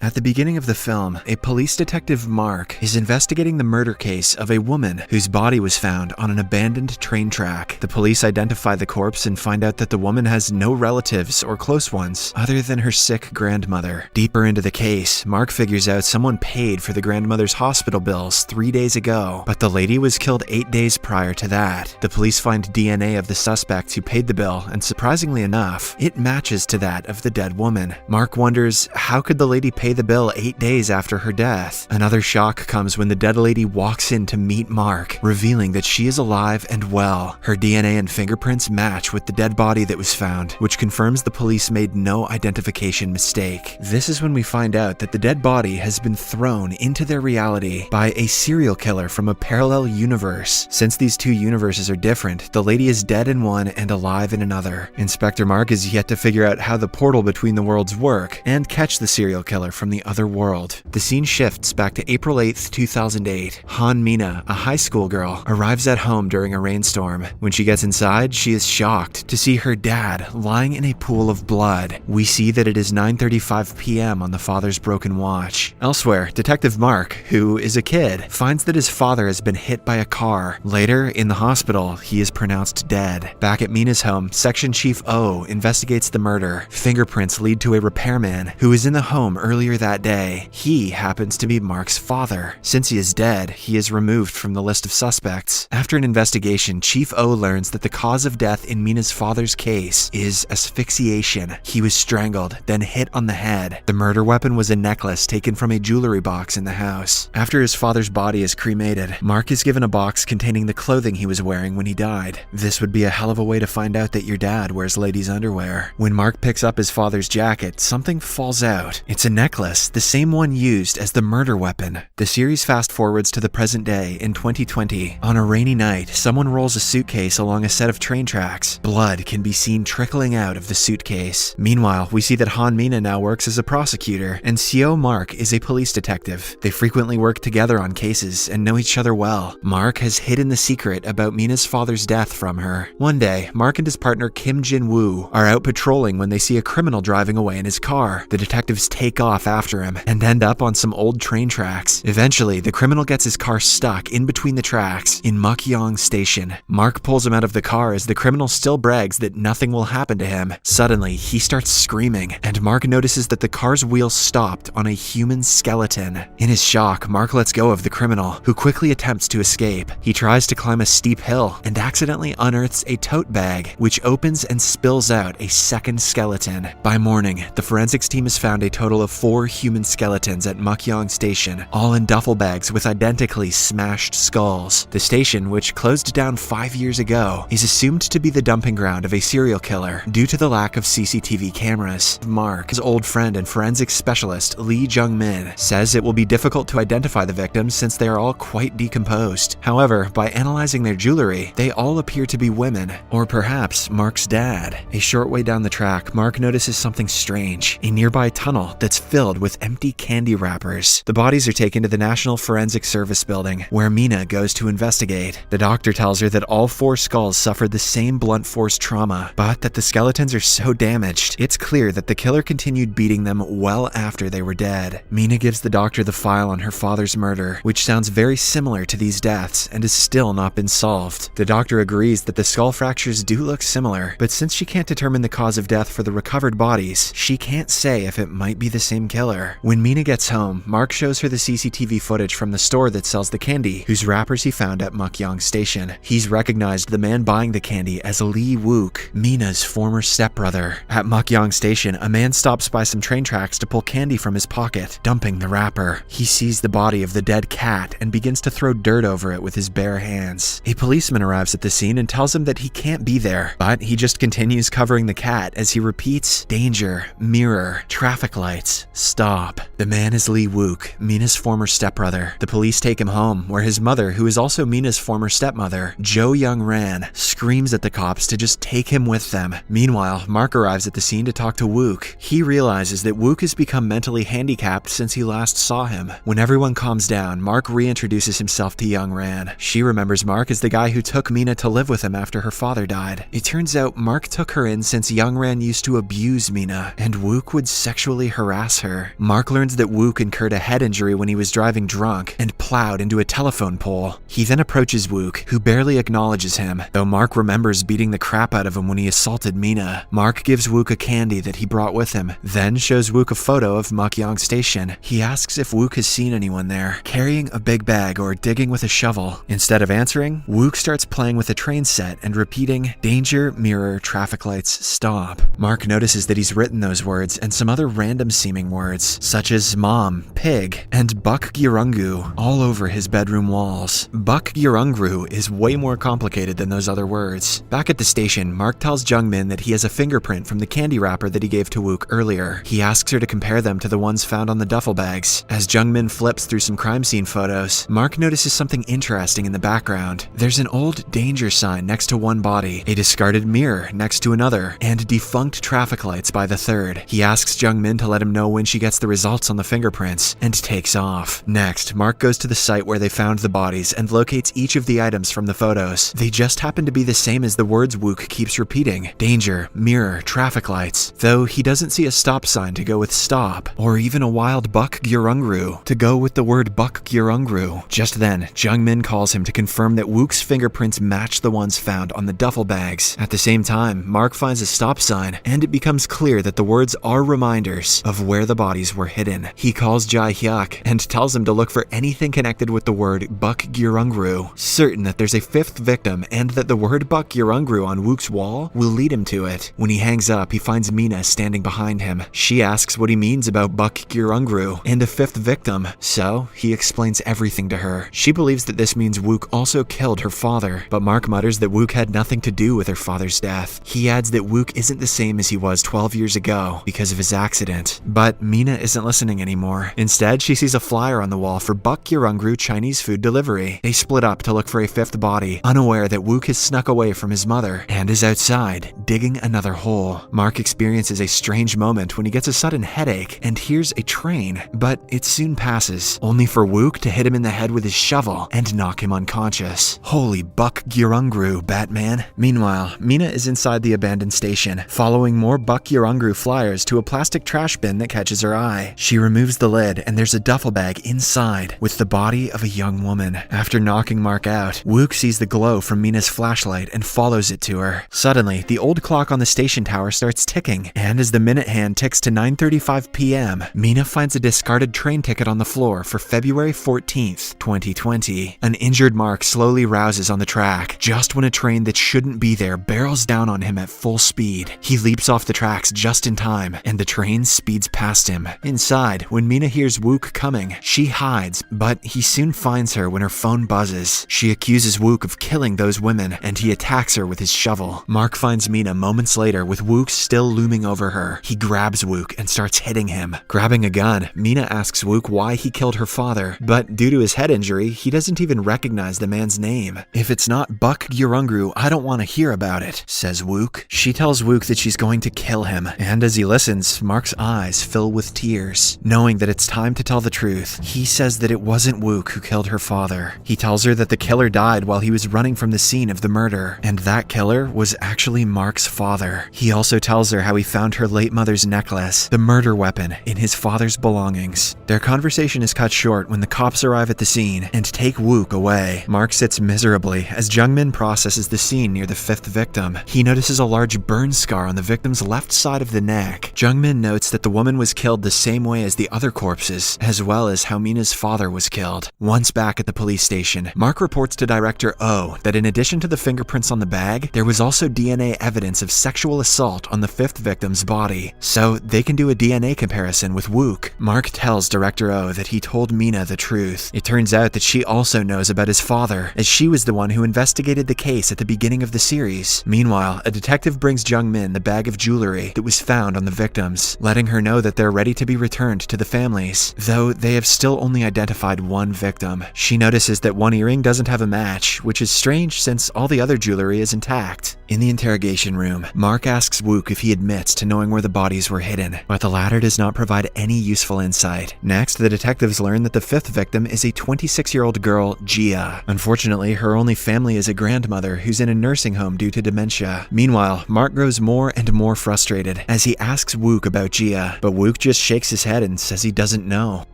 At the beginning of the film, a police detective, Mark, is investigating the murder case of a woman whose body was found on an abandoned train track. The police identify the corpse and find out that the woman has no relatives or close ones other than her sick grandmother. Deeper into the case, Mark figures out someone paid for the grandmother's hospital bills 3 days ago, but the lady was killed 8 days prior to that. The police find DNA of the suspect who paid the bill, and surprisingly enough, it matches to that of the dead woman. Mark wonders, how could the lady pay the bill 8 days after her death? Another shock comes when the dead lady walks in to meet Mark, revealing that she is alive and well. Her DNA and fingerprints match with the dead body that was found, which confirms the police made no identification mistake. This is when we find out that the dead body has been thrown into their reality by a serial killer from a parallel universe. Since these two universes are different, the lady is dead in one and alive in another. Inspector Mark is yet to figure out how the portal between the worlds work and catch the serial killer from the other world. The scene shifts back to April 8th, 2008. Han Mina, a high school girl, arrives at home during a rainstorm. When she gets inside, she is shocked to see her dad lying in a pool of blood. We see that it is 9:35 p.m. on the father's broken watch. Elsewhere, Detective Mark, who is a kid, finds that his father has been hit by a car. Later, in the hospital, he is pronounced dead. Back at Mina's home, Section Chief O investigates the murder. Fingerprints lead to a repairman who was in the home earlier that day. He happens to be Mark's father. Since he is dead, he is removed from the list of suspects. After an investigation, Chief O learns that the cause of death in Mina's father's case is asphyxiation. He was strangled, then hit on the head. The murder weapon was a necklace taken from a jewelry box in the house. After his father's body is cremated, Mark is given a box containing the clothing he was wearing when he died. This would be a hell of a way to find out that your dad wears ladies' underwear. When Mark picks up his father's jacket, something falls out. It's a necklace, the same one used as the murder weapon. The series fast forwards to the present day in 2020. On a rainy night, someone rolls a suitcase along a set of train tracks. Blood can be seen trickling out of the suitcase. Meanwhile, we see that Han Mina now works as a prosecutor, and CO Mark is a police detective. They frequently work together on cases and know each other well. Mark has hidden the secret about Mina's father's death from her. One day, Mark and his partner Kim Jin-woo are out patrolling when they see a criminal driving away in his car. The detectives take off after him and end up on some old train tracks. Eventually, the criminal gets his car stuck in between the tracks in Mukyong Station. Mark pulls him out of the car as the criminal still brags that nothing will happen to him. Suddenly, he starts screaming, and Mark notices that the car's wheels stopped on a human skeleton. In his shock, Mark lets go of the criminal, who quickly attempts to escape. He tries to climb a steep hill and accidentally unearths a tote bag, which opens and spills out a second skeleton. By morning, the forensics team has found a total of 4 human skeletons at Mukyong Station, all in duffel bags with identically smashed skulls. The station, which closed down 5 years ago, is assumed to be the dumping ground of a serial killer due to the lack of CCTV cameras. Mark, his old friend and forensics specialist Lee Jung-min, says it will be difficult to identify the victims since they are all quite decomposed. However, by analyzing their jewelry, they all appear to be women, or perhaps Mark's dad. A short way down the track, Mark notices something strange, a nearby tunnel that's filled with empty candy wrappers. The bodies are taken to the National Forensic Service building, where Mina goes to investigate. The doctor tells her that all 4 skulls suffered the same blunt force trauma, but that the skeletons are so damaged, it's clear that the killer continued beating them well after they were dead. Mina gives the doctor the file on her father's murder, which sounds very similar to these deaths and has still not been solved. The doctor agrees that the skull fractures do look similar, but since she can't determine the cause of death for the recovered bodies, she can't say if it might be the same killer. When Mina gets home, Mark shows her the CCTV footage from the store that sells the candy, whose wrappers he found at Mukyong Station. He's recognized the man buying the candy as Lee Wook, Mina's former stepbrother. At Mukyong Station, a man stops by some train tracks to pull candy from his pocket, dumping the wrapper. He sees the body of the dead cat and begins to throw dirt over it with his bare hands. A policeman arrives at the scene and tells him that he can't be there, but he just continues covering the cat as he repeats, "Danger, mirror, traffic lights, stop." The man is Lee Wook, Mina's former stepbrother. The police take him home, where his mother, who is also Mina's former stepmother, Jo Young-ran, screams at the cops to just take him with them. Meanwhile, Mark arrives at the scene to talk to Wook. He realizes that Wook has become mentally handicapped since he last saw him. When everyone calms down, Mark reintroduces himself to Young-ran. She remembers Mark as the guy who took Mina to live with him after her father died. It turns out Mark took her in since Young-ran used to abuse Mina, and Wook would sexually harass her. Mark learns that Wook incurred a head injury when he was driving drunk and plowed into a telephone pole. He then approaches Wook, who barely acknowledges him, though Mark remembers beating the crap out of him when he assaulted Mina. Mark gives Wook a candy that he brought with him, then shows Wook a photo of Mukyong Station. He asks if Wook has seen anyone there, carrying a big bag or digging with a shovel. Instead of answering, Wook starts playing with a train set and repeating, "Danger, mirror, traffic lights, stop." Mark notices that he's written those words and some other random seeming words, such as mom, pig, and Buk Gyurungu, all over his bedroom walls. Buk Gyurungru is way more complicated than those other words. Back at the station, Mark tells Jungmin that he has a fingerprint from the candy wrapper that he gave to Wook earlier. He asks her to compare them to the ones found on the duffel bags. As Jungmin flips through some crime scene photos, Mark notices something interesting in the background. There's an old danger sign next to one body, a discarded mirror next to another, and defunct traffic lights by the third. He asks Jungmin to let him know when she gets the results on the fingerprints, and takes off. Next, Mark goes to the site where they found the bodies and locates each of the items from the photos. They just happen to be the same as the words Wook keeps repeating: danger, mirror, traffic lights, though he doesn't see a stop sign to go with stop, or even a wild Buk Gyurungru to go with the word Buk Gyurungru. Just then, Jungmin calls him to confirm that Wook's fingerprints match the ones found on the duffel bags. At the same time, Mark finds a stop sign, and it becomes clear that the words are reminders of where the bodies were hidden. He calls Jae Hyuk and tells him to look for anything connected with the word Buk Gyurungru, certain that there's a fifth victim and that the word Buk Gyurungru on Wook's wall will lead him to it. When he hangs up, he finds Mina standing behind him. She asks what he means about Buk Gyurungru and a fifth victim, so he explains everything to her. She believes that this means Wook also killed her father, but Mark mutters that Wook had nothing to do with her father's death. He adds that Wook isn't the same as he was 12 years ago because of his accident. But Mina isn't listening anymore. Instead, she sees a flyer on the wall for Buk Gyurungru Chinese food delivery. They split up to look for a fifth body, unaware that Wook has snuck away from his mother and is outside, digging another hole. Mark experiences a strange moment when he gets a sudden headache and hears a train, but it soon passes, only for Wook to hit him in the head with his shovel and knock him unconscious. Holy Buk Gyurungru, Batman. Meanwhile, Mina is inside the abandoned station, following more Buk Gyurungru flyers to a plastic trash bin that catches her eye. She removes the lid and there's a duffel bag inside with the body of a young woman. After knocking Mark out, Wook sees the glow from Mina's flashlight and follows it to her. Suddenly, the old clock on the station tower starts ticking, and as the minute hand ticks to 9:35 p.m., Mina finds a discarded train ticket on the floor for February 14th, 2020. An injured Mark slowly rouses on the track, just when a train that shouldn't be there barrels down on him at full speed. He leaps off the tracks just in time, and the train speeds past him. Inside, when Mina hears Wook coming, she hides, but he soon finds her when her phone buzzes. She accuses Wook of killing those women, and he attacks her with his shovel. Mark finds Mina moments later with Wook still looming over her. He grabs Wook and starts hitting him. Grabbing a gun, Mina asks Wook why he killed her father, but due to his head injury, he doesn't even recognize the man's name. "If it's not Buk Gyurungru, I don't want to hear about it," says Wook. She tells Wook that she's going to kill him, and as he listens, Mark's eyes fill with tears. Knowing that it's time to tell the truth, he says that it wasn't Wook who killed her father. He tells her that the killer died while he was running from the scene of the murder, and that killer was actually Mark's father. He also tells her how he found her late mother's necklace, the murder weapon, in his father's belongings. Their conversation is cut short when the cops arrive at the scene and take Wook away. Mark sits miserably as Jungmin processes the scene near the fifth victim. He notices a large burn scar on the victim's left side of the neck. Jungmin notes that the woman was killed the same way as the other corpses, as well as how Mina's father was killed. Once back at the police station, Mark reports to Director O that in addition to the fingerprints on the bag, there was also DNA evidence of sexual assault on the fifth victim's body, so they can do a DNA comparison with Wook. Mark tells Director O that he told Mina the truth. It turns out that she also knows about his father, as she was the one who investigated the case at the beginning of the series. Meanwhile, a detective brings Jungmin the bag of jewelry that was found on the victims, letting her know that they're ready to be returned to the families, though they have still only identified one victim. She notices that one earring doesn't have a match, which is strange since all the other jewelry is intact. In the interrogation room, Mark asks Wook if he admits to knowing where the bodies were hidden, but the latter does not provide any useful insight. Next, the detectives learn that the fifth victim is a 26-year-old girl, Gia. Unfortunately, her only family is a grandmother who's in a nursing home due to dementia. Meanwhile, Mark grows more and more frustrated as he asks Wook about Gia, but Wook Wook just shakes his head and says he doesn't know.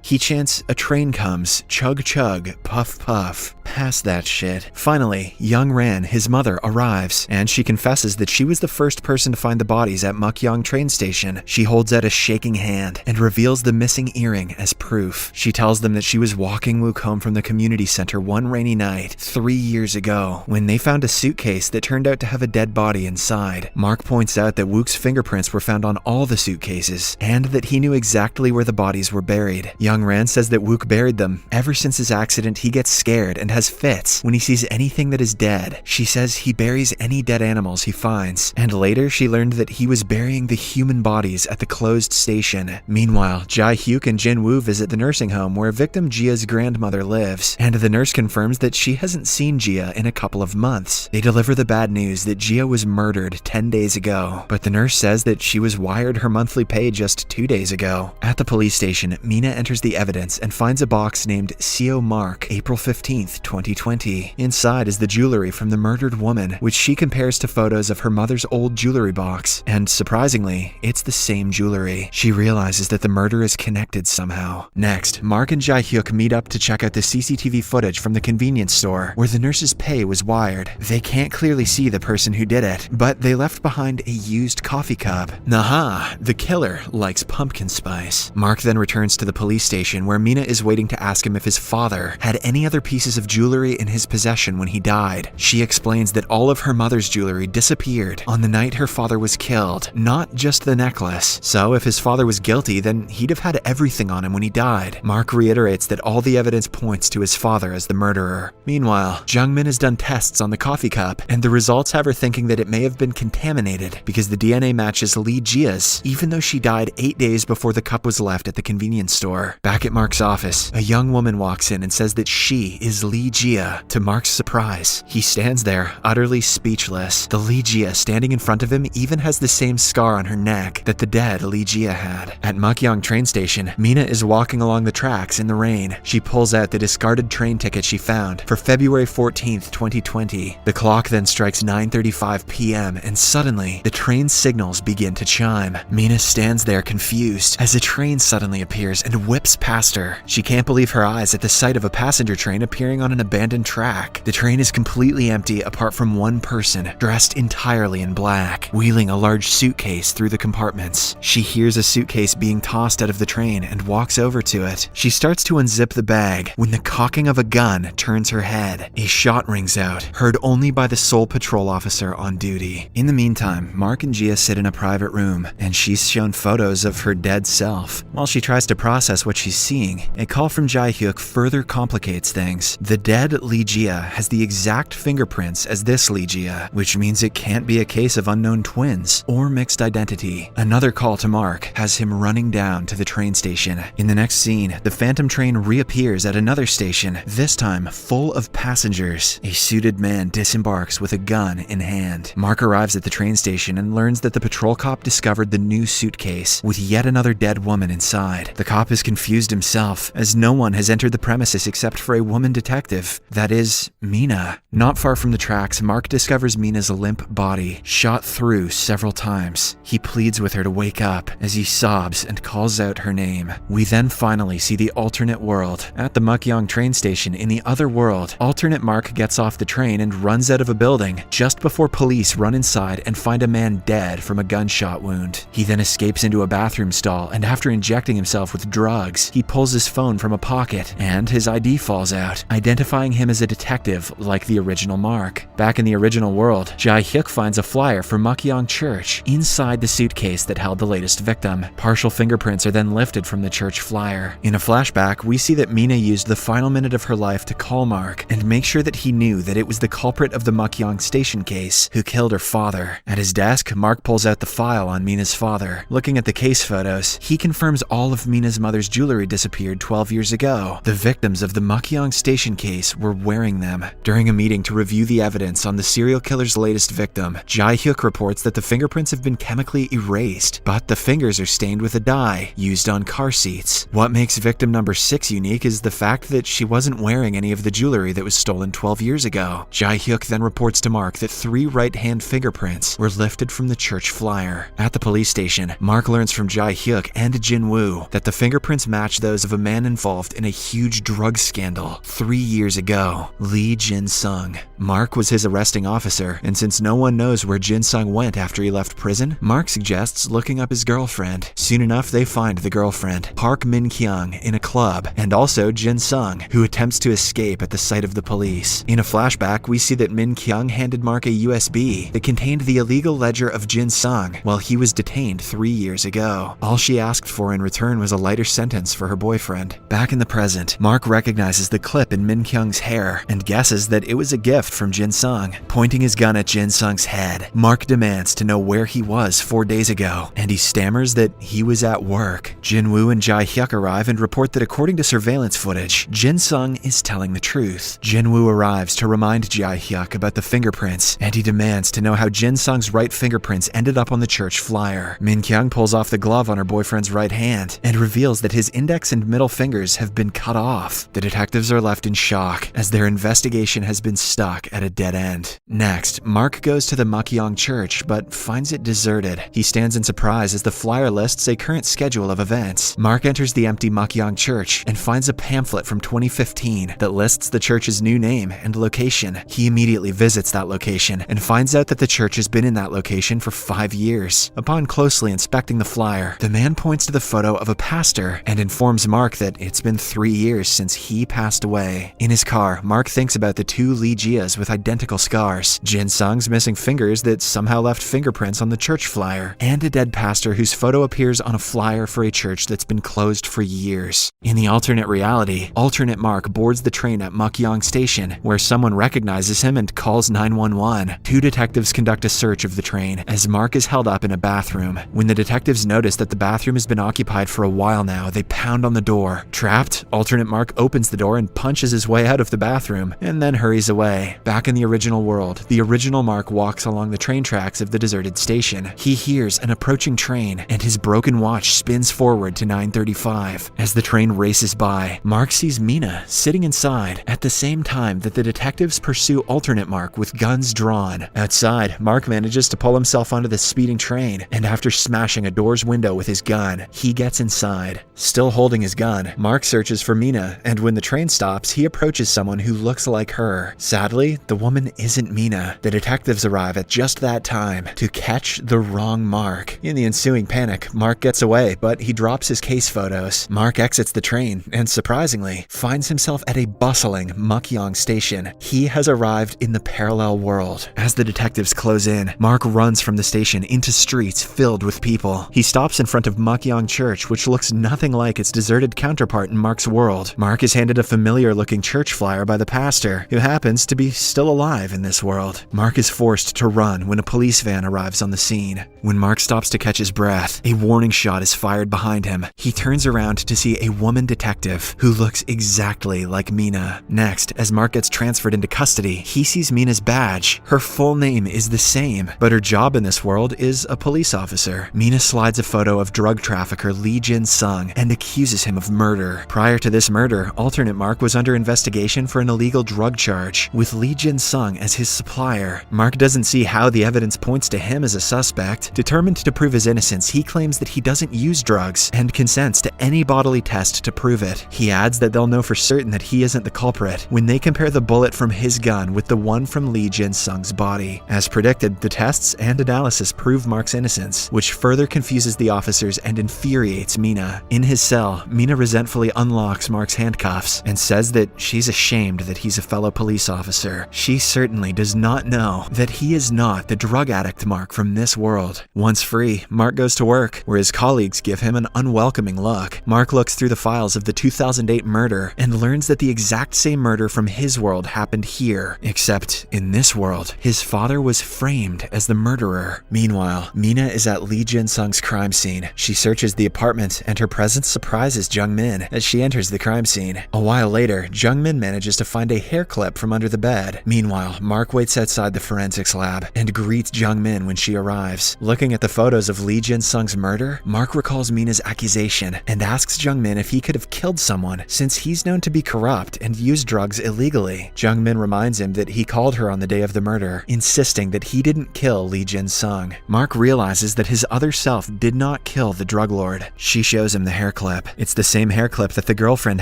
He chants, "A train comes, chug chug, puff puff." Past that shit. Finally, Young Ran, his mother, arrives, and she confesses that she was the first person to find the bodies at Mukyong train station. She holds out a shaking hand and reveals the missing earring as proof. She tells them that she was walking Wook home from the community center one rainy night 3 years ago when they found a suitcase that turned out to have a dead body inside. Mark points out that Wook's fingerprints were found on all the suitcases and that he knew exactly where the bodies were buried. Young Ran says that Wook buried them. Ever since his accident, he gets scared and has fits when he sees anything that is dead. She says he buries any dead animals he finds, and later she learned that he was burying the human bodies at the closed station. Meanwhile, Jae-hyuk and Jin-woo visit the nursing home where victim Jia's grandmother lives, and the nurse confirms that she hasn't seen Jia in a couple of months. They deliver the bad news that Jia was murdered 10 days ago, but the nurse says that she was wired her monthly pay just 2 days ago. At the police station, Mina enters the evidence and finds a box named Seo Mark, April 15th, 2020. Inside is the jewelry from the murdered woman, which she compares to photos of her mother's old jewelry box, and surprisingly, it's the same jewelry. She realizes that the murder is connected somehow. Next, Mark and Jae-hyuk meet up to check out the CCTV footage from the convenience store where the nurse's pay was wired. They can't clearly see the person who did it, but they left behind a used coffee cup. Naha, the killer likes pumpkin spice. Mark then returns to the police station where Mina is waiting to ask him if his father had any other pieces of jewelry in his possession when he died. She explains that all of her mother's jewelry disappeared on the night her father was killed, not just the necklace. So if his father was guilty, then he'd have had everything on him when he died. Mark reiterates that all the evidence points to his father as the murderer. Meanwhile, Jungmin has done tests on the coffee cup, and the results have her thinking that it may have been contaminated because the DNA matches Lee Jia's, even though she died 8 days before the cup was left at the convenience store. Back at Mark's office, a young woman walks in and says that she is Lee Jia. To Mark's surprise, he stands there, utterly speechless. The Lee Jia standing in front of him even has the same scar on her neck that the dead Lee Jia had. At Mukyong train station, Mina is walking along the tracks in the rain. She pulls out the discarded train ticket she found for February 14th, 2020. The clock then strikes 9:35 p.m. and suddenly, the train signals begin to chime. Mina stands there confused as a train suddenly appears and whips past her. She can't believe her eyes at the sight of a passenger train appearing on an abandoned track. The train is completely empty apart from one person, dressed entirely in black, wheeling a large suitcase through the compartments. She hears a suitcase being tossed out of the train and walks over to it. She starts to unzip the bag when the cocking of a gun turns her head. A shot rings out, heard only by the sole patrol officer on duty. In the meantime, Mark and Jia sit in a private room, and she's shown photos of her dead self. While she tries to process what she's seeing, a call from Jae-hyuk further complicates things. The dead Lee Jia has the exact fingerprints as this Lee Jia, which means it can't be a case of unknown twins or mixed identity. Another call to Mark has him running down to the train station. In the next scene, the phantom train reappears at another station, this time full of passengers. A suited man disembarks with a gun in hand. Mark arrives at the train station and learns that the patrol cop discovered the new suitcase with yet another dead woman inside. The cop is confused himself, as no one has entered the premises except for a woman detective. That is, Mina. Not far from the tracks, Mark discovers Mina's limp body, shot through several times. He pleads with her to wake up as he sobs and calls out her name. We then finally see the alternate world. At the Mukyong train station in the other world, alternate Mark gets off the train and runs out of a building just before police run inside and find a man dead from a gunshot wound. He then escapes into a bathroom stall, and after injecting himself with drugs, he pulls his phone from a pocket and his ID falls out, identifying him as a detective like the original Mark. Back in the original world, Jae-hyuk finds a flyer for Mukyong Church inside the suitcase that held the latest victim. Partial fingerprints are then lifted from the church flyer. In a flashback, we see that Mina used the final minute of her life to call Mark and make sure that he knew that it was the culprit of the Mukyong station case who killed her father. At his desk, Mark pulls out the file on Mina's father. Looking at the case photos, he confirms all of Mina's mother's jewelry disappeared 12 years ago. The victims of the Mukyong station case were wearing them. During a meeting to review the evidence on the serial killer's latest victim, Jae-hyuk reports that the fingerprints have been chemically erased, but the fingers are stained with a dye used on car seats. What makes victim number 6 unique is the fact that she wasn't wearing any of the jewelry that was stolen 12 years ago. Jae-hyuk then reports to Mark that 3 right-hand fingerprints were lifted from the church flyer. At the police station, Mark learns from Jae Jae-hyuk and Jin-woo that the fingerprints match those of a man involved in a huge drug scandal 3 years ago, Lee Jin-sung. Mark was his arresting officer, and since no one knows where Jin-sung went after he left prison, Mark suggests looking up his girlfriend. Soon enough, they find the girlfriend, Park Min-kyung, in a club, and also Jin-sung, who attempts to escape at the sight of the police. In a flashback, we see that Min-kyung handed Mark a USB that contained the illegal ledger of Jin-sung while he was detained 3 years ago. All she asked for in return was a lighter sentence for her boyfriend. Back in the present, Mark recognizes the clip in Min-kyung's hair and guesses that it was a gift from Jin-sung. Pointing his gun at Jin-sung's head, Mark demands to know where he was 4 days ago, and he stammers that he was at work. Jin-woo and Jae-hyuk arrive and report that according to surveillance footage, Jin-sung is telling the truth. Jin-woo arrives to remind Jae-hyuk about the fingerprints, and he demands to know how Jin-sung's right fingerprints ended up on the church flyer. Min-kyung pulls off the glove on her boyfriend's right hand and reveals that his index and middle fingers have been cut off. The detectives are left in shock as their investigation has been stuck at a dead end. Next, Mark goes to the Makyong church but finds it deserted. He stands in surprise as the flyer lists a current schedule of events. Mark enters the empty Makyong church and finds a pamphlet from 2015 that lists the church's new name and location. He immediately visits that location and finds out that the church has been in that location for 5 years. Upon closely inspecting the flyer, the man points to the photo of a pastor and informs Mark that it's been 3 years since he passed away. In his car, Mark thinks about the 2 Lee Jias with identical scars, Jin-sung's missing fingers that somehow left fingerprints on the church flyer, and a dead pastor whose photo appears on a flyer for a church that's been closed for years. In the alternate reality, alternate Mark boards the train at Makyong Station, where someone recognizes him and calls 911. 2 detectives conduct a search of the train as Mark is held up in a bathroom. When the detectives notice that the bathroom has been occupied for a while now, they pound on the door. Trapped, alternate Mark opens the door and punches his way out of the bathroom, and then hurries away. Back in the original world, the original Mark walks along the train tracks of the deserted station. He hears an approaching train, and his broken watch spins forward to 9:35. As the train races by, Mark sees Mina sitting inside at the same time that the detectives pursue alternate Mark with guns drawn. Outside, Mark manages to pull himself onto the speeding train, and after smashing a door's window with his gun, he gets inside. Still holding his gun, Mark searches for Mina, and when the train stops, he approaches someone who looks like her. Sadly, the woman isn't Mina. The detectives arrive at just that time to catch the wrong Mark. In the ensuing panic, Mark gets away, but he drops his case photos. Mark exits the train and, surprisingly, finds himself at a bustling Makyong station. He has arrived in the parallel world. As the detectives close in, Mark runs from the station into streets filled with people. He stops in front of Makyong Church, which looks nothing like its deserted counterpart in Mark's world. Mark is handed a familiar-looking church flyer by the pastor, who happens to be still alive in this world. Mark is forced to run when a police van arrives on the scene. When Mark stops to catch his breath, a warning shot is fired behind him. He turns around to see a woman detective who looks exactly like Mina. Next, as Mark gets transferred into custody, he sees Mina's badge. Her full name is the same, but her job in this world is a police officer. Mina slides a photo of drug trafficker Lee Jin-sung and accuses him of murder. Prior to this murder, alternate Mark was under investigation for an illegal drug charge, with Lee Jin-sung as his supplier. Mark doesn't see how the evidence points to him as a suspect. Determined to prove his innocence, he claims that he doesn't use drugs and consents to any bodily test to prove it. He adds that they'll know for certain that he isn't the culprit when they compare the bullet from his gun with the one from Lee Jin-sung's body. As predicted, the tests and analysis prove Mark's innocence, which further confuses the officers and infuriates Mina. In his cell, Mina resentfully unlocks Mark's handcuffs and says that she's ashamed that he's a fellow police officer. She certainly does not know that he is not the drug addict Mark from this world. Once free, Mark goes to work, where his colleagues give him an unwelcoming look. Mark looks through the files of the 2008 murder and learns that the exact same murder from his world happened here, except in this world, his father was framed as the murderer. Meanwhile, Mina is at Lee Jin-sung's crime scene. She searches the apartment, and her presence surprises Jung-min as she enters the crime scene. A while later, Jung-min manages to find a hair clip from under the bed. Meanwhile, Mark waits outside the forensics lab and greets Jung-min when she arrives. Looking at the photos of Lee Jin-sung's murder, Mark recalls Mina's accusation and asks Jung-min if he could have killed someone, since he's known to be corrupt and use drugs illegally. Jung-min reminds him that he called her on the day of the murder, insisting that he didn't kill Lee Jin-sung. Mark realizes that his other self did not not kill the drug lord. She shows him the hair clip. It's the same hair clip that the girlfriend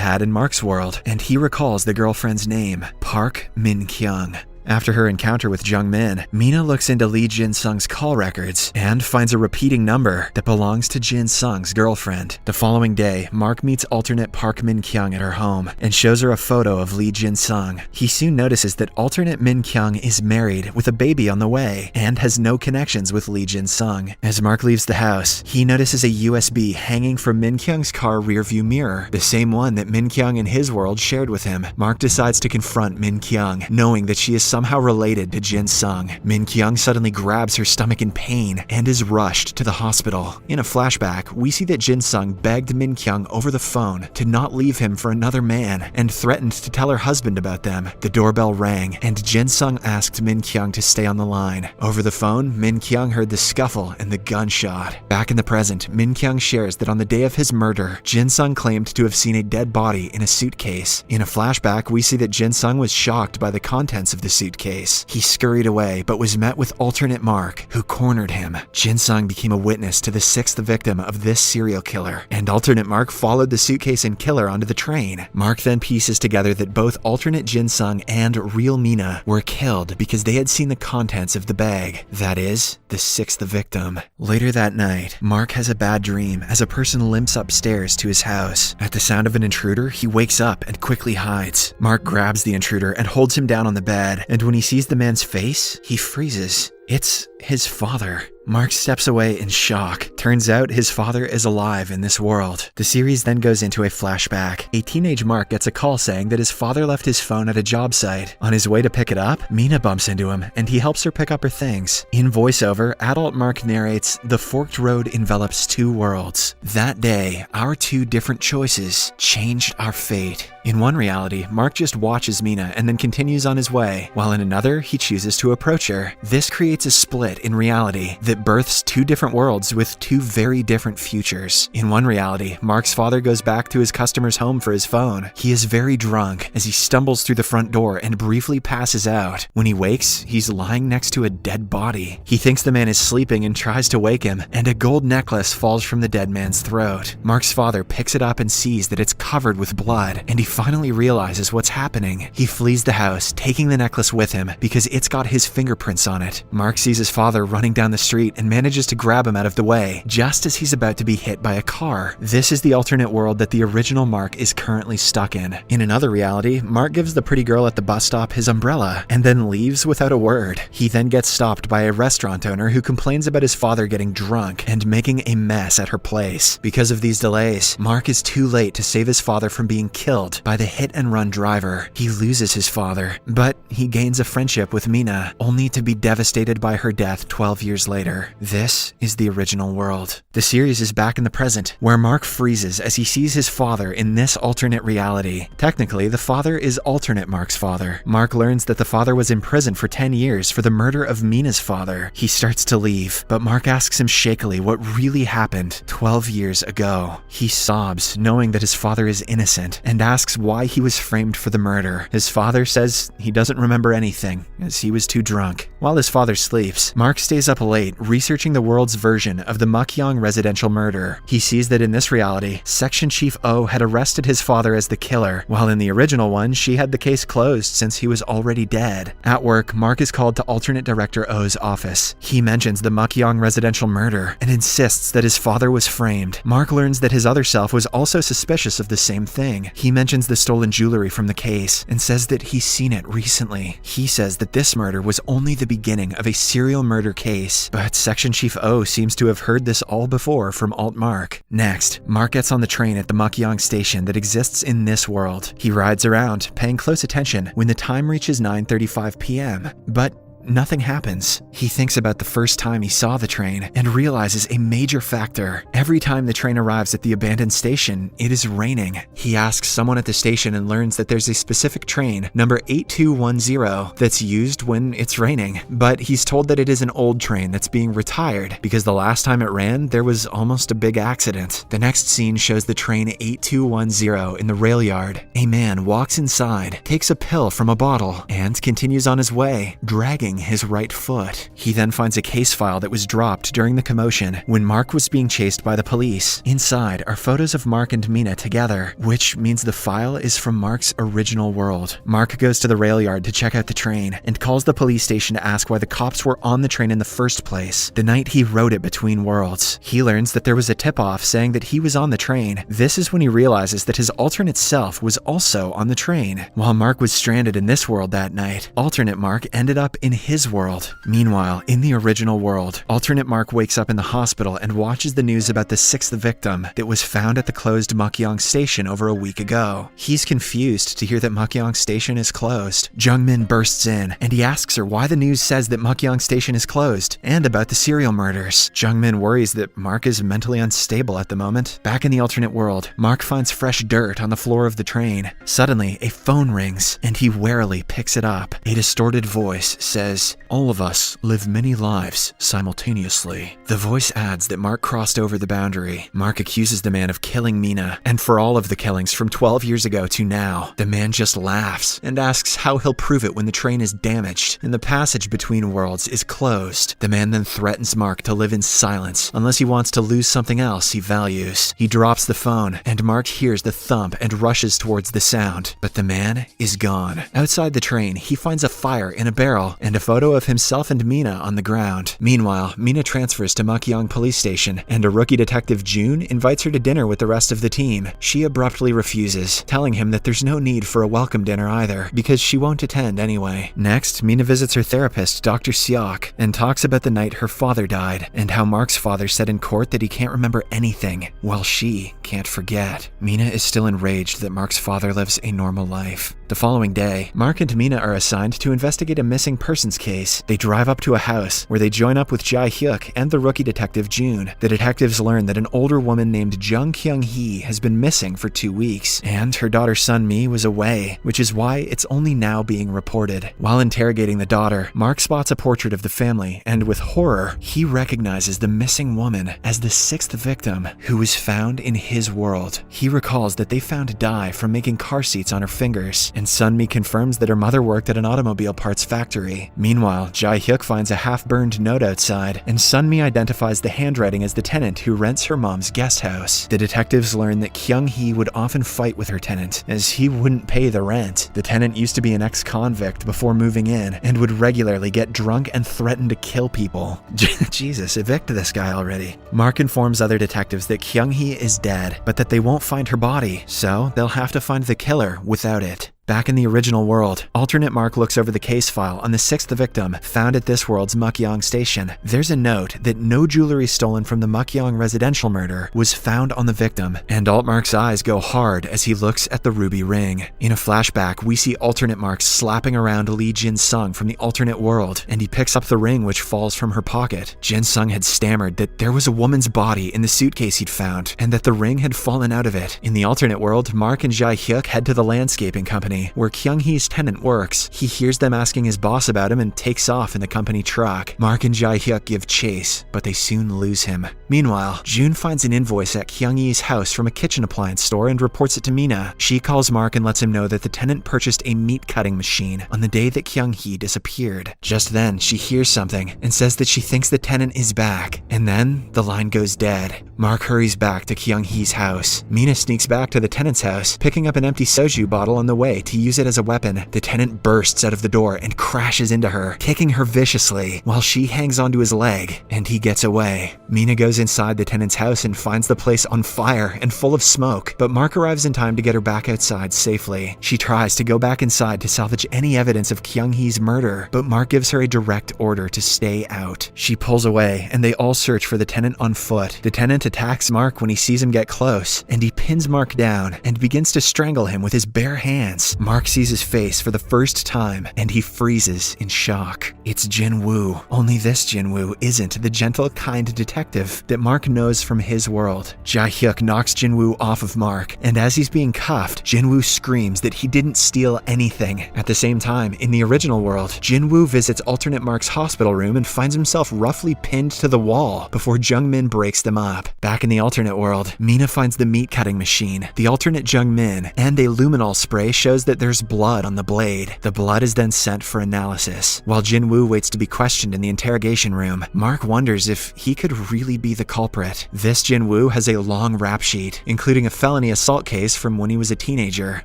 had in Mark's world, and he recalls the girlfriend's name, Park Min-kyung. After her encounter with Jung Min, Mina looks into Lee Jin-sung's call records and finds a repeating number that belongs to Jin-sung's girlfriend. The following day, Mark meets alternate Park Min-kyung at her home and shows her a photo of Lee Jin-sung. He soon notices that alternate Min-kyung is married with a baby on the way and has no connections with Lee Jin-sung. As Mark leaves the house, he notices a USB hanging from Min-kyung's car rearview mirror, the same one that Min-kyung in his world shared with him. Mark decides to confront Min-kyung, knowing that she is somehow related to Jin-sung. Min-kyung suddenly grabs her stomach in pain and is rushed to the hospital. In a flashback, we see that Jin-sung begged Min-kyung over the phone to not leave him for another man and threatened to tell her husband about them. The doorbell rang and Jin-sung asked Min-kyung to stay on the line. Over the phone, Min-kyung heard the scuffle and the gunshot. Back in the present, Min-kyung shares that on the day of his murder, Jin-sung claimed to have seen a dead body in a suitcase. In a flashback, we see that Jin-sung was shocked by the contents of the suitcase. He scurried away, but was met with alternate Mark, who cornered him. Jin-sung became a witness to the sixth victim of this serial killer, and alternate Mark followed the suitcase and killer onto the train. Mark then pieces together that both alternate Jin-sung and real Mina were killed because they had seen the contents of the bag. That is, the sixth victim. Later that night, Mark has a bad dream as a person limps upstairs to his house. At the sound of an intruder, he wakes up and quickly hides. Mark grabs the intruder and holds him down on the bed, and when he sees the man's face, he freezes. It's his father. Mark steps away in shock. Turns out his father is alive in this world. The series then goes into a flashback. A teenage Mark gets a call saying that his father left his phone at a job site. On his way to pick it up, Mina bumps into him and he helps her pick up her things. In voiceover, adult Mark narrates, "The forked road envelops two worlds. That day, our two different choices changed our fate." In one reality, Mark just watches Mina and then continues on his way, while in another, he chooses to approach her. This creates a split in reality that births two different worlds with two very different futures. In one reality, Mark's father goes back to his customer's home for his phone. He is very drunk as he stumbles through the front door and briefly passes out. When he wakes, he's lying next to a dead body. He thinks the man is sleeping and tries to wake him, and a gold necklace falls from the dead man's throat. Mark's father picks it up and sees that it's covered with blood, and he finally realizes what's happening. He flees the house, taking the necklace with him because it's got his fingerprints on it. Mark sees his father running down the street and manages to grab him out of the way, just as he's about to be hit by a car. This is the alternate world that the original Mark is currently stuck in. In another reality, Mark gives the pretty girl at the bus stop his umbrella and then leaves without a word. He then gets stopped by a restaurant owner who complains about his father getting drunk and making a mess at her place. Because of these delays, Mark is too late to save his father from being killed by the hit-and-run driver. He loses his father, but he gains a friendship with Mina, only to be devastated by her death 12 years later. This is the original world. The series is back in the present, where Mark freezes as he sees his father in this alternate reality. Technically, the father is alternate Mark's father. Mark learns that the father was in prison for 10 years for the murder of Mina's father. He starts to leave, but Mark asks him shakily what really happened 12 years ago. He sobs, knowing that his father is innocent, and asks why he was framed for the murder. His father says he doesn't remember anything, as he was too drunk. While his father sleeps, Mark stays up late researching the world's version of the Mukyong residential murder. He sees that in this reality, Section Chief O had arrested his father as the killer, while in the original one, she had the case closed since he was already dead. At work, Mark is called to alternate Director O's office. He mentions the Mukyong residential murder and insists that his father was framed. Mark learns that his other self was also suspicious of the same thing. He mentions the stolen jewelry from the case and says that he's seen it recently. He says that this murder was only the beginning of a serial murder case, but Section Chief O seems to have heard this all before from Alt Mark. Next, Mark gets on the train at the Mukyong station that exists in this world. He rides around, paying close attention when the time reaches 9:35 p.m., but nothing happens. He thinks about the first time he saw the train and realizes a major factor. Every time the train arrives at the abandoned station, it is raining. He asks someone at the station and learns that there's a specific train, number 8210, that's used when it's raining. But he's told that it is an old train that's being retired because the last time it ran, there was almost a big accident. The next scene shows the train 8210 in the rail yard. A man walks inside, takes a pill from a bottle, and continues on his way, dragging winging his right foot. He then finds a case file that was dropped during the commotion when Mark was being chased by the police. Inside are photos of Mark and Mina together, which means the file is from Mark's original world. Mark goes to the rail yard to check out the train and calls the police station to ask why the cops were on the train in the first place, the night he rode it between worlds. He learns that there was a tip-off saying that he was on the train. This is when he realizes that his alternate self was also on the train. While Mark was stranded in this world that night, alternate Mark ended up in his world. Meanwhile, in the original world, alternate Mark wakes up in the hospital and watches the news about the 6th victim that was found at the closed Mukyong station over a week ago. He's confused to hear that Mukyong station is closed. Jung-min bursts in and he asks her why the news says that Mukyong station is closed and about the serial murders. Jung-min worries that Mark is mentally unstable at the moment. Back in the alternate world, Mark finds fresh dirt on the floor of the train. Suddenly, a phone rings and he warily picks it up. A distorted voice says, "All of us live many lives simultaneously." The voice adds that Mark crossed over the boundary. Mark accuses the man of killing Mina, and for all of the killings from 12 years ago to now. The man just laughs and asks how he'll prove it when the train is damaged and the passage between worlds is closed. The man then threatens Mark to live in silence unless he wants to lose something else he values. He drops the phone and Mark hears the thump and rushes towards the sound, but the man is gone. Outside the train, he finds a fire in a barrel and a photo of himself and Mina on the ground. Meanwhile, Mina transfers to Mukyong police station and a rookie detective June invites her to dinner with the rest of the team. She abruptly refuses, telling him that there's no need for a welcome dinner either, because she won't attend anyway. Next, Mina visits her therapist, Dr. Seok, and talks about the night her father died, and how Mark's father said in court that he can't remember anything, while she can't forget. Mina is still enraged that Mark's father lives a normal life. The following day, Mark and Mina are assigned to investigate a missing persons case. They drive up to a house where they join up with Jae-hyuk and the rookie detective June. The detectives learn that an older woman named Jung Kyung-hee has been missing for 2 weeks, and her daughter Sun-mi was away, which is why it's only now being reported. While interrogating the daughter, Mark spots a portrait of the family, and with horror, he recognizes the missing woman as the 6th victim who was found in his world. He recalls that they found dye from making car seats on her fingers, and Sun-mi confirms that her mother worked at an automobile parts factory. Meanwhile, Jae-hyuk finds a half-burned note outside, and Sun-mi identifies the handwriting as the tenant who rents her mom's guest house. The detectives learn that Kyung-hee would often fight with her tenant, as he wouldn't pay the rent. The tenant used to be an ex-convict before moving in, and would regularly get drunk and threaten to kill people. Jesus, evict this guy already. Mark informs other detectives that Kyung-hee is dead, but that they won't find her body, so they'll have to find the killer without it. Back in the original world, alternate Mark looks over the case file on the 6th victim found at this world's Mukyong station. There's a note that no jewelry stolen from the Mukyong residential murder was found on the victim, and Alt Mark's eyes go hard as he looks at the ruby ring. In a flashback, we see alternate Mark slapping around Lee Jin-sung from the alternate world, and he picks up the ring which falls from her pocket. Jin-sung had stammered that there was a woman's body in the suitcase he'd found, and that the ring had fallen out of it. In the alternate world, Mark and Jae-hyuk head to the landscaping company where Kyung-hee's tenant works. He hears them asking his boss about him and takes off in the company truck. Mark and Jae-hyuk give chase, but they soon lose him. Meanwhile, June finds an invoice at Kyung-hee's house from a kitchen appliance store and reports it to Mina. She calls Mark and lets him know that the tenant purchased a meat cutting machine on the day that Kyung-hee disappeared. Just then, she hears something and says that she thinks the tenant is back, and then the line goes dead. Mark hurries back to Kyung-hee's house. Mina sneaks back to the tenant's house, picking up an empty soju bottle on the way to use it as a weapon. The tenant bursts out of the door and crashes into her, kicking her viciously, while she hangs onto his leg, and he gets away. Mina goes inside the tenant's house and finds the place on fire and full of smoke, but Mark arrives in time to get her back outside safely. She tries to go back inside to salvage any evidence of Kyung-hee's murder, but Mark gives her a direct order to stay out. She pulls away, and they all search for the tenant on foot. The tenant attacks Mark when he sees him get close, and he pins Mark down and begins to strangle him with his bare hands. Mark sees his face for the first time, and he freezes in shock. It's Jin-woo, only this Jin-woo isn't the gentle, kind detective that Mark knows from his world. Jae-hyuk knocks Jin-woo off of Mark, and as he's being cuffed, Jin-woo screams that he didn't steal anything. At the same time, in the original world, Jin-woo visits alternate Mark's hospital room and finds himself roughly pinned to the wall before Jung-min breaks them up. Back in the alternate world, Mina finds the meat cutting machine, the alternate Jung-min, and a luminol spray shows shows that there's blood on the blade. The blood is then sent for analysis. While Jin-woo waits to be questioned in the interrogation room, Mark wonders if he could really be the culprit. This Jin-woo has a long rap sheet, including a felony assault case from when he was a teenager.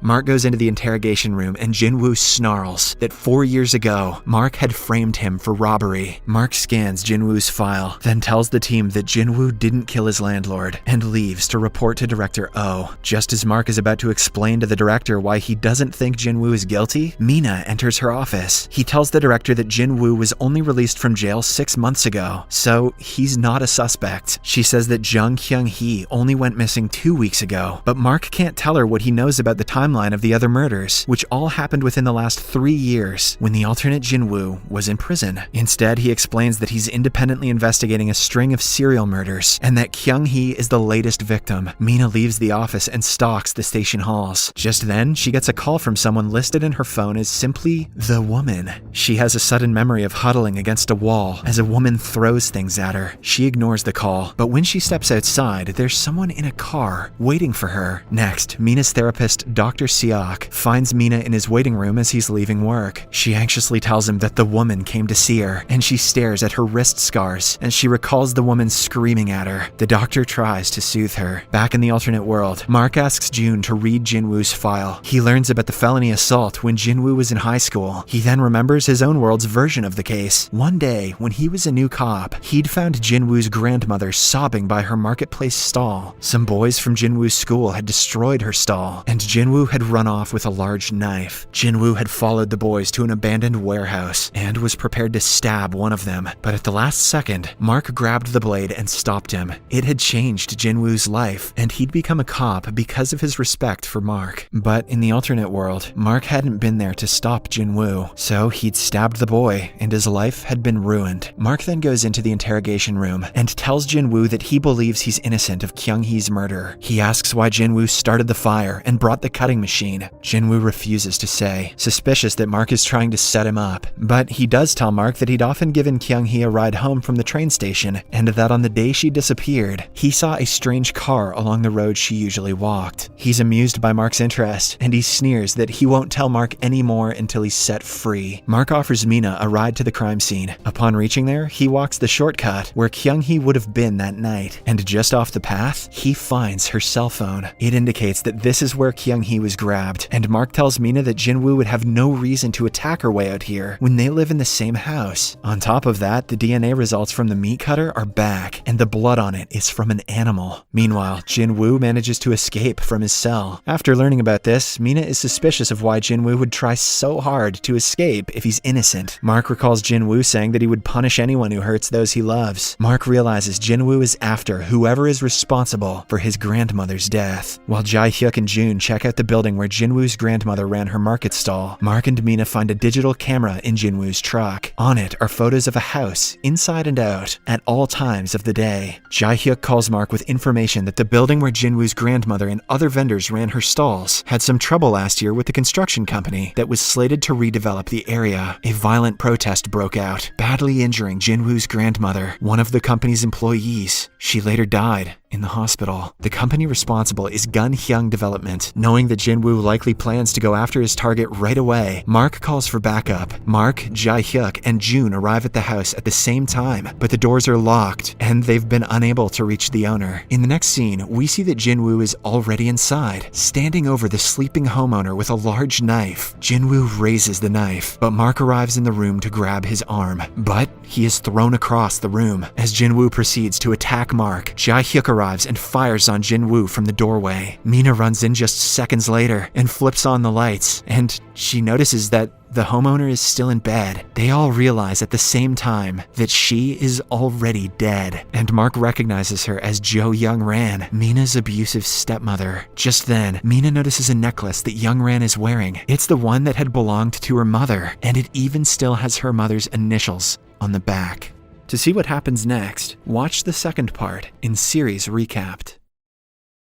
Mark goes into the interrogation room and Jin-woo snarls that 4 years ago, Mark had framed him for robbery. Mark scans Jin-woo's file, then tells the team that Jin-woo didn't kill his landlord, and leaves to report to Director Oh. Just as Mark is about to explain to the director why he doesn't think Jin-woo is guilty, Mina enters her office. He tells the director that Jin-woo was only released from jail 6 months ago, so he's not a suspect. She says that Jung Kyung-hee only went missing 2 weeks ago, but Mark can't tell her what he knows about the timeline of the other murders, which all happened within the last 3 years, when the alternate Jin-woo was in prison. Instead, he explains that he's independently investigating a string of serial murders, and that Kyung-hee is the latest victim. Mina leaves the office and stalks the station halls. Just then, she gets a call from someone listed in her phone as simply the woman. She has a sudden memory of huddling against a wall as a woman throws things at her. She ignores the call, but when she steps outside, there's someone in a car waiting for her. Next, Mina's therapist, Dr. Seok, finds Mina in his waiting room as he's leaving work. She anxiously tells him that the woman came to see her, and she stares at her wrist scars as she recalls the woman screaming at her. The doctor tries to soothe her. Back in the alternate world, Mark asks June to read Jin-woo's file. He learns about the felony assault when Jin-woo was in high school. He then remembers his own world's version of the case. One day, when he was a new cop, he'd found Jin-woo's grandmother sobbing by her marketplace stall. Some boys from Jin-woo's school had destroyed her stall, and Jin-woo had run off with a large knife. Jin-woo had followed the boys to an abandoned warehouse and was prepared to stab one of them, but at the last second, Mark grabbed the blade and stopped him. It had changed Jin-woo's life, and he'd become a cop because of his respect for Mark. But in the alternate world, Mark hadn't been there to stop Jin-woo, so he'd stabbed the boy, and his life had been ruined. Mark then goes into the interrogation room and tells Jin-woo that he believes he's innocent of Kyung-hee's murder. He asks why Jin-woo started the fire and brought the cutting machine. Jin-woo refuses to say, suspicious that Mark is trying to set him up. But he does tell Mark that he'd often given Kyung-hee a ride home from the train station, and that on the day she disappeared, he saw a strange car along the road she usually walked. He's amused by Mark's interest, and he sneers that he won't tell Mark any more until he's set free. Mark offers Mina a ride to the crime scene. Upon reaching there, he walks the shortcut where Kyung-hee would have been that night, and just off the path, he finds her cell phone. It indicates that this is where Kyung-hee was grabbed, and Mark tells Mina that Jin-woo would have no reason to attack her way out here when they live in the same house. On top of that, the DNA results from the meat cutter are back, and the blood on it is from an animal. Meanwhile, Jin-woo manages to escape from his cell. After learning about this, Mina is suspicious of why Jin-woo would try so hard to escape if he's innocent. Mark recalls Jin-woo saying that he would punish anyone who hurts those he loves. Mark realizes Jin-woo is after whoever is responsible for his grandmother's death. While Jae-hyuk and June check out the building where Jin-woo's grandmother ran her market stall, Mark and Mina find a digital camera in Jin-woo's truck. On it are photos of a house, inside and out, at all times of the day. Jae-hyuk calls Mark with information that the building where Jin-woo's grandmother and other vendors ran her stalls had some trouble last year with the construction company that was slated to redevelop the area. A violent protest broke out, badly injuring Jin-woo's grandmother, one of the company's employees. She later died in the hospital. The company responsible is Gun-hyung Development. Knowing that Jin-woo likely plans to go after his target right away, Mark calls for backup. Mark, Jae-hyuk, and June arrive at the house at the same time, but the doors are locked, and they've been unable to reach the owner. In the next scene, we see that Jin-woo is already inside, standing over the sleeping homeowner with a large knife. Jin-woo raises the knife, but Mark arrives in the room to grab his arm. But he is thrown across the room. As Jin-woo proceeds to attack Mark, Jae-hyuk arrives and fires on Jin-woo from the doorway. Mina runs in just seconds later and flips on the lights, and she notices that the homeowner is still in bed. They all realize at the same time that she is already dead, and Mark recognizes her as Jo Young-ran, Mina's abusive stepmother. Just then, Mina notices a necklace that Young-ran is wearing. It's the one that had belonged to her mother, and it even still has her mother's initials on the back. To see what happens next, watch the second part in Series Recapped.